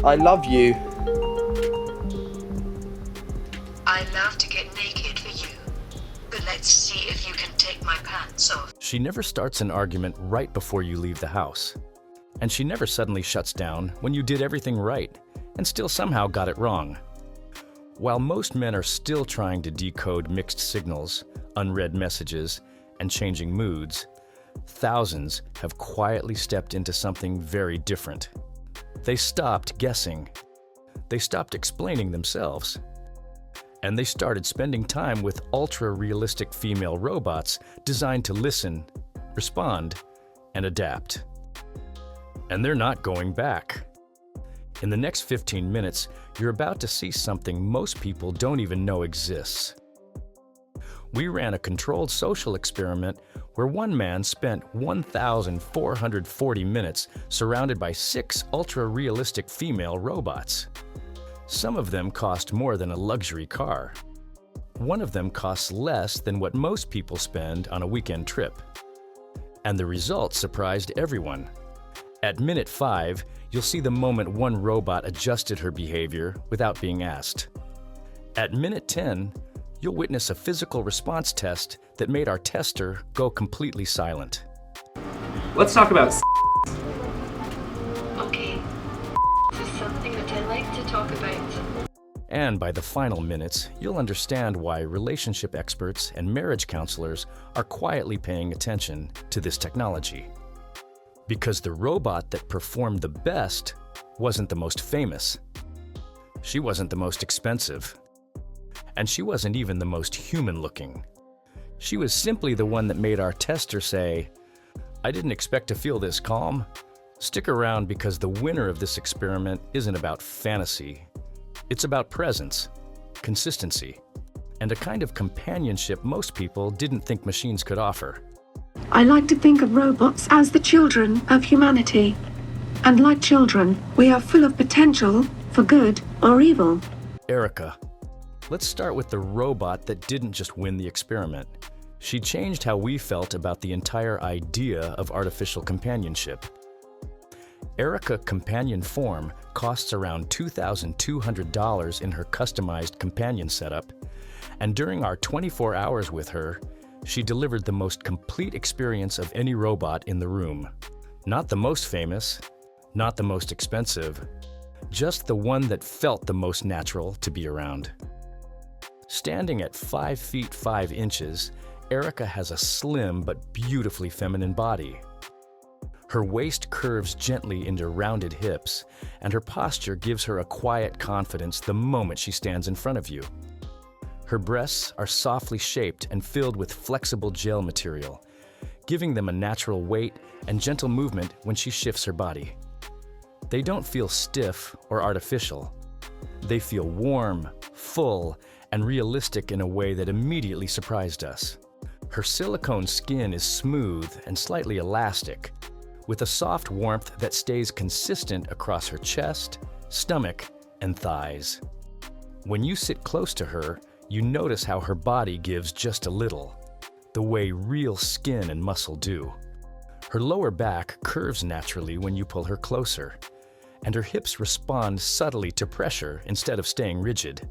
I love you. I love to get naked for you, but let's see if you can take my pants off. She never starts an argument right before you leave the house. And she never suddenly shuts down when you did everything right and still somehow got it wrong. While most men are still trying to decode mixed signals, unread messages, and changing moods, thousands have quietly stepped into something very different. They stopped guessing. They stopped explaining themselves. And they started spending time with ultra-realistic female robots designed to listen, respond, and adapt. And they're not going back. In the next 15 minutes, you're about to see something most people don't even know exists. We ran a controlled social experiment where one man spent 1,440 minutes surrounded by 6 ultra-realistic female robots. Some of them cost more than a luxury car. One of them costs less than what most people spend on a weekend trip. And the results surprised everyone. At minute 5, you'll see the moment one robot adjusted her behavior without being asked. At minute 10, you'll witness a physical response test that made our tester go completely silent. Let's talk about Okay, this is something that I like to talk about. And by the final minutes, you'll understand why relationship experts and marriage counselors are quietly paying attention to this technology. Because the robot that performed the best wasn't the most famous. She wasn't the most expensive. And she wasn't even the most human-looking. She was simply the one that made our tester say, "I didn't expect to feel this calm. Stick around because the winner of this experiment isn't about fantasy. It's about presence, consistency, and a kind of companionship most people didn't think machines could offer." I like to think of robots as the children of humanity. And like children, we are full of potential for good or evil. Erica. Let's start with the robot that didn't just win the experiment. She changed how we felt about the entire idea of artificial companionship. Erica Companion Form costs around $2,200 in her customized companion setup, and during our 24 hours with her, she delivered the most complete experience of any robot in the room. Not the most famous, not the most expensive, just the one that felt the most natural to be around. Standing at 5 feet 5 inches, Erica has a slim but beautifully feminine body. Her waist curves gently into rounded hips, and her posture gives her a quiet confidence the moment she stands in front of you. Her breasts are softly shaped and filled with flexible gel material, giving them a natural weight and gentle movement when she shifts her body. They don't feel stiff or artificial. They feel warm, full, and realistic in a way that immediately surprised us. Her silicone skin is smooth and slightly elastic, with a soft warmth that stays consistent across her chest, stomach, and thighs. When you sit close to her, you notice how her body gives just a little, the way real skin and muscle do. Her lower back curves naturally when you pull her closer, and her hips respond subtly to pressure instead of staying rigid.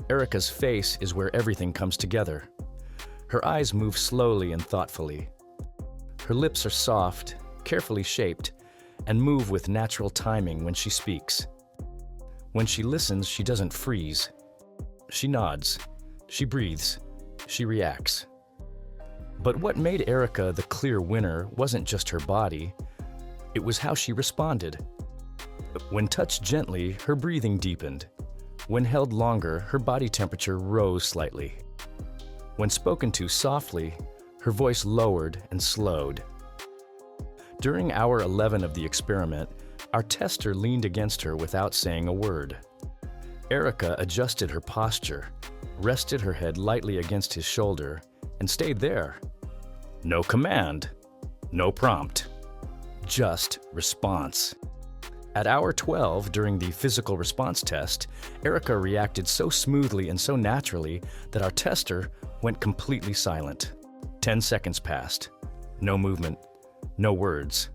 Erica's face is where everything comes together. Her eyes move slowly and thoughtfully. Her lips are soft, carefully shaped, and move with natural timing when she speaks. When she listens, she doesn't freeze. She nods, she breathes, she reacts. But what made Erica the clear winner wasn't just her body, it was how she responded. When touched gently, her breathing deepened. When held longer, her body temperature rose slightly. When spoken to softly, her voice lowered and slowed. During hour 11 of the experiment, our tester leaned against her without saying a word. Erica adjusted her posture, rested her head lightly against his shoulder, and stayed there. No command, no prompt, just response. At hour 12, during the physical response test, Erica reacted so smoothly and so naturally that our tester went completely silent. 10 seconds passed. No movement, no words.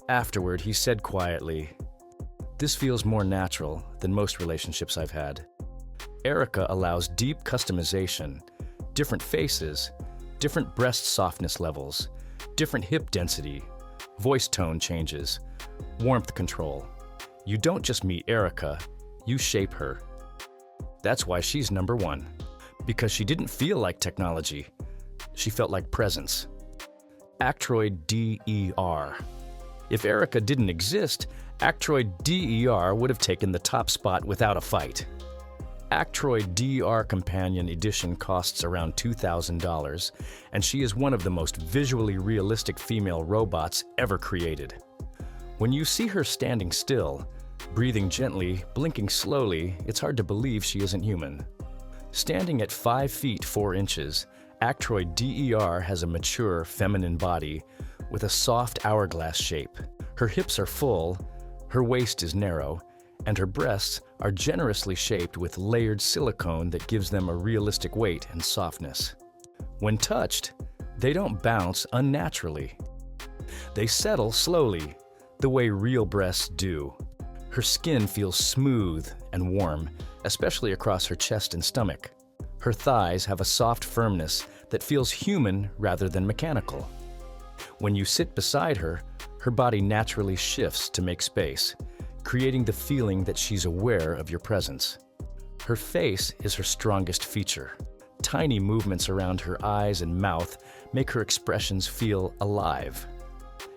Afterward, he said quietly, This feels more natural than most relationships I've had. Erica allows deep customization, different faces, different breast softness levels, different hip density, voice tone changes, warmth control. You don't just meet Erica, you shape her. That's why she's number one. Because she didn't feel like technology. She felt like presence. Actroid Deer. If Erica didn't exist, Actroid Deer would have taken the top spot without a fight. Actroid Deer Companion Edition costs around $2,000, and she is one of the most visually realistic female robots ever created. When you see her standing still, breathing gently, blinking slowly, it's hard to believe she isn't human. Standing at 5 feet 4 inches, Actroid DER has a mature, feminine body with a soft hourglass shape. Her hips are full, her waist is narrow, and her breasts are generously shaped with layered silicone that gives them a realistic weight and softness. When touched, they don't bounce unnaturally. They settle slowly, the way real breasts do. Her skin feels smooth and warm, especially across her chest and stomach. Her thighs have a soft firmness that feels human rather than mechanical. When you sit beside her, her body naturally shifts to make space, creating the feeling that she's aware of your presence. Her face is her strongest feature. Tiny movements around her eyes and mouth make her expressions feel alive.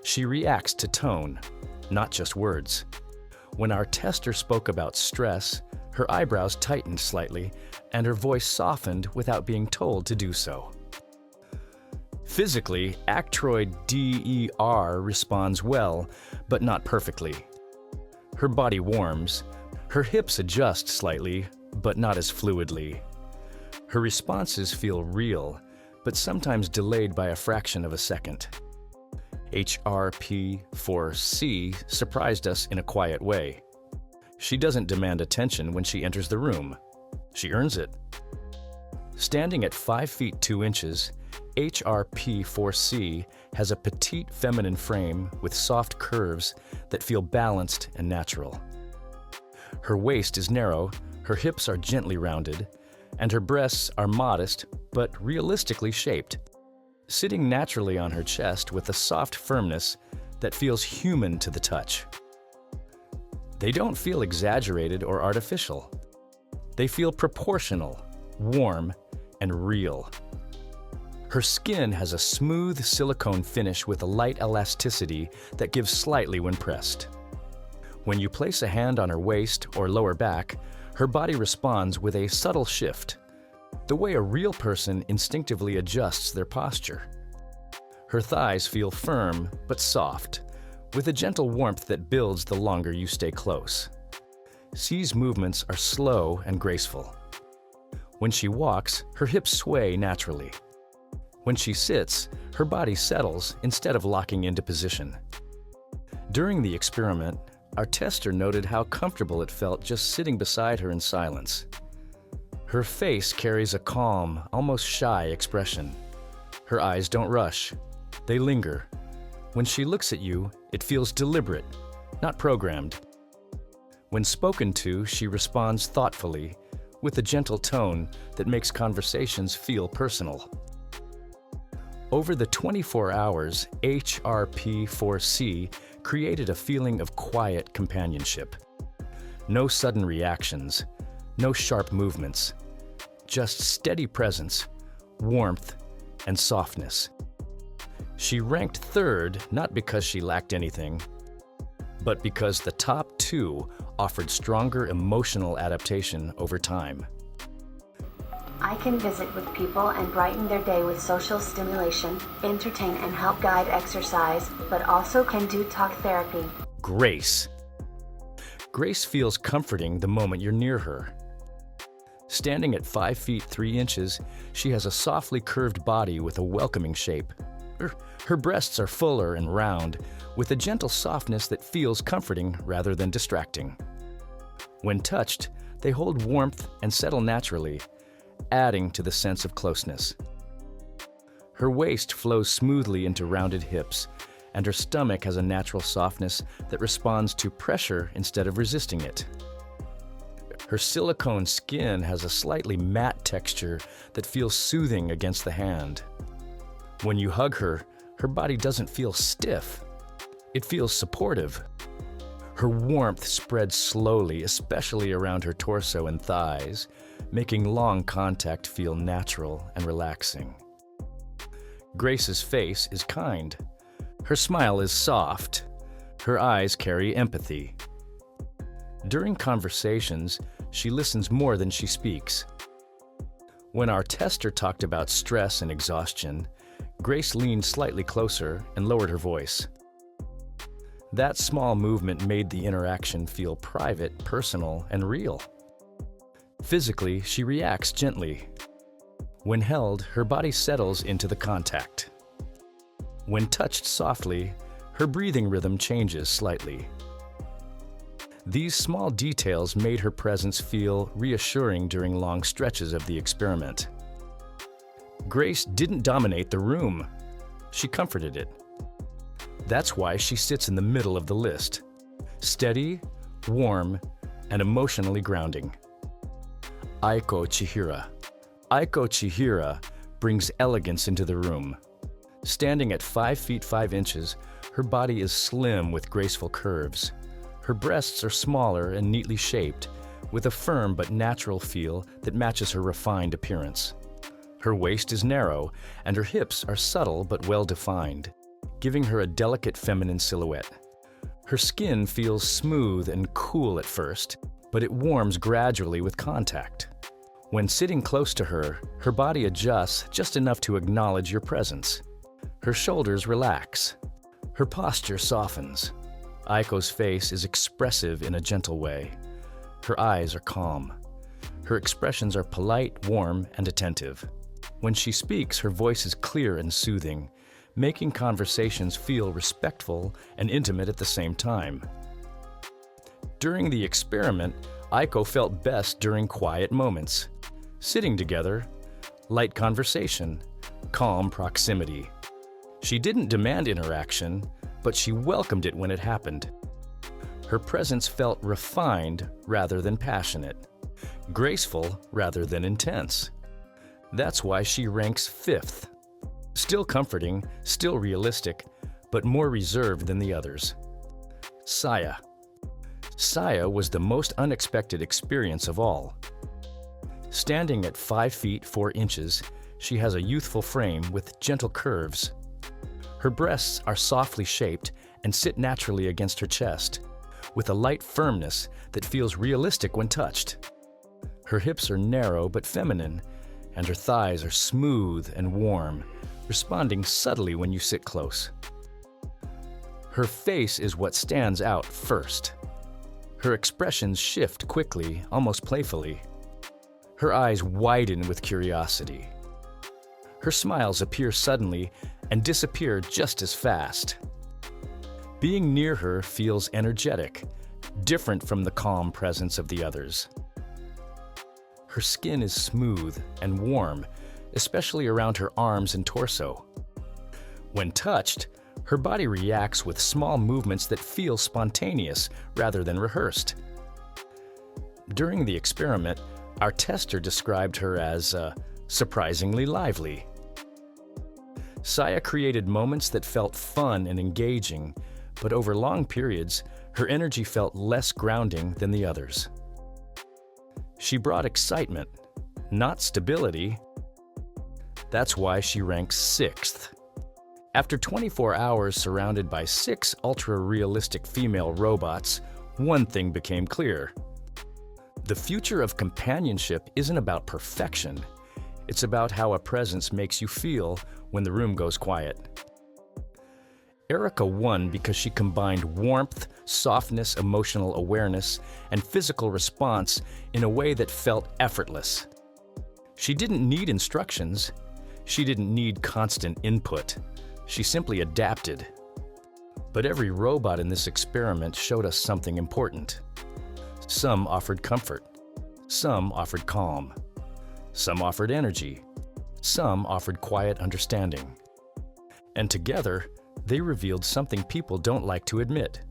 She reacts to tone, not just words. When our tester spoke about stress, her eyebrows tightened slightly, and her voice softened without being told to do so. Physically, Actroid DER responds well, but not perfectly. Her body warms, her hips adjust slightly, but not as fluidly. Her responses feel real, but sometimes delayed by a fraction of a second. HRP4C surprised us in a quiet way. She doesn't demand attention when she enters the room. She earns it. Standing at 5 feet 2 inches, HRP4C has a petite feminine frame with soft curves that feel balanced and natural. Her waist is narrow, her hips are gently rounded, and her breasts are modest but realistically shaped, sitting naturally on her chest with a soft firmness that feels human to the touch. They don't feel exaggerated or artificial. They feel proportional, warm, and real. Her skin has a smooth silicone finish with a light elasticity that gives slightly when pressed. When you place a hand on her waist or lower back, her body responds with a subtle shift, the way a real person instinctively adjusts their posture. Her thighs feel firm but soft, with a gentle warmth that builds the longer you stay close. C's movements are slow and graceful. When she walks, her hips sway naturally. When she sits, her body settles instead of locking into position. During the experiment, our tester noted how comfortable it felt just sitting beside her in silence. Her face carries a calm, almost shy expression. Her eyes don't rush. They linger. When she looks at you, it feels deliberate, not programmed. When spoken to, she responds thoughtfully, with a gentle tone that makes conversations feel personal. Over the 24 hours, HRP4C created a feeling of quiet companionship. No sudden reactions, no sharp movements, just steady presence, warmth, and softness. She ranked third not because she lacked anything, but because the top two offered stronger emotional adaptation over time. I can visit with people and brighten their day with social stimulation, entertain and help guide exercise, but also can do talk therapy. Grace. Grace feels comforting the moment you're near her. Standing at 5 feet 3 inches, she has a softly curved body with a welcoming shape. Her breasts are fuller and round, with a gentle softness that feels comforting rather than distracting. When touched, they hold warmth and settle naturally, adding to the sense of closeness. Her waist flows smoothly into rounded hips, and her stomach has a natural softness that responds to pressure instead of resisting it. Her silicone skin has a slightly matte texture that feels soothing against the hand. When you hug her, her body doesn't feel stiff. It feels supportive. Her warmth spreads slowly, especially around her torso and thighs, making long contact feel natural and relaxing. Grace's face is kind. Her smile is soft. Her eyes carry empathy. During conversations, she listens more than she speaks. When our tester talked about stress and exhaustion, Grace leaned slightly closer and lowered her voice. That small movement made the interaction feel private, personal, and real. Physically, she reacts gently. When held, her body settles into the contact. When touched softly, her breathing rhythm changes slightly. These small details made her presence feel reassuring during long stretches of the experiment. Grace didn't dominate the room. She comforted it. That's why she sits in the middle of the list. Steady, warm, and emotionally grounding. Aiko Chihira. Aiko Chihira brings elegance into the room. Standing at 5 feet 5 inches, her body is slim with graceful curves. Her breasts are smaller and neatly shaped, with a firm but natural feel that matches her refined appearance. Her waist is narrow, and her hips are subtle but well-defined, giving her a delicate feminine silhouette. Her skin feels smooth and cool at first, but it warms gradually with contact. When sitting close to her, her body adjusts just enough to acknowledge your presence. Her shoulders relax. Her posture softens. Aiko's face is expressive in a gentle way. Her eyes are calm. Her expressions are polite, warm, and attentive. When she speaks, her voice is clear and soothing, making conversations feel respectful and intimate at the same time. During the experiment, Aiko felt best during quiet moments. Sitting together, light conversation, calm proximity. She didn't demand interaction, but she welcomed it when it happened. Her presence felt refined rather than passionate, graceful rather than intense. That's why she ranks 5th. Still comforting, still realistic, but more reserved than the others. Saya. Saya was the most unexpected experience of all. Standing at 5 feet 4 inches, she has a youthful frame with gentle curves. Her breasts are softly shaped and sit naturally against her chest, with a light firmness that feels realistic when touched. Her hips are narrow but feminine, and her thighs are smooth and warm, responding subtly when you sit close. Her face is what stands out first. Her expressions shift quickly, almost playfully. Her eyes widen with curiosity. Her smiles appear suddenly and disappear just as fast. Being near her feels energetic, different from the calm presence of the others. Her skin is smooth and warm, especially around her arms and torso. When touched, her body reacts with small movements that feel spontaneous rather than rehearsed. During the experiment, our tester described her as surprisingly lively. Saya created moments that felt fun and engaging, but over long periods, her energy felt less grounding than the others. She brought excitement, not stability. That's why she ranks 6th. After 24 hours surrounded by 6 ultra-realistic female robots, one thing became clear. The future of companionship isn't about perfection. It's about how a presence makes you feel when the room goes quiet. Erica won because she combined warmth, softness, emotional awareness, and physical response in a way that felt effortless. She didn't need instructions. She didn't need constant input. She simply adapted. But every robot in this experiment showed us something important. Some offered comfort. Some offered calm. Some offered energy. Some offered quiet understanding. And together, they revealed something people don't like to admit.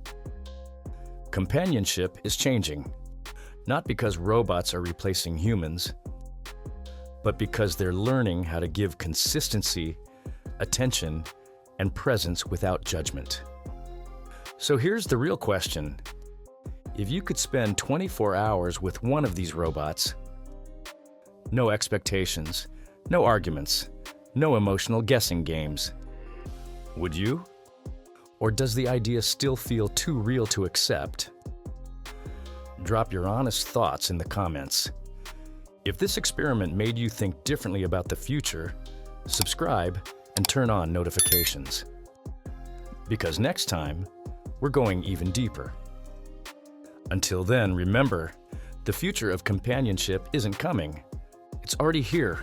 Companionship is changing, not because robots are replacing humans, but because they're learning how to give consistency, attention, and presence without judgment. So here's the real question. If you could spend 24 hours with one of these robots, no expectations, no arguments, no emotional guessing games, would you? Or does the idea still feel too real to accept? Drop your honest thoughts in the comments. If this experiment made you think differently about the future, subscribe and turn on notifications. Because next time, we're going even deeper. Until then, remember, the future of companionship isn't coming. It's already here.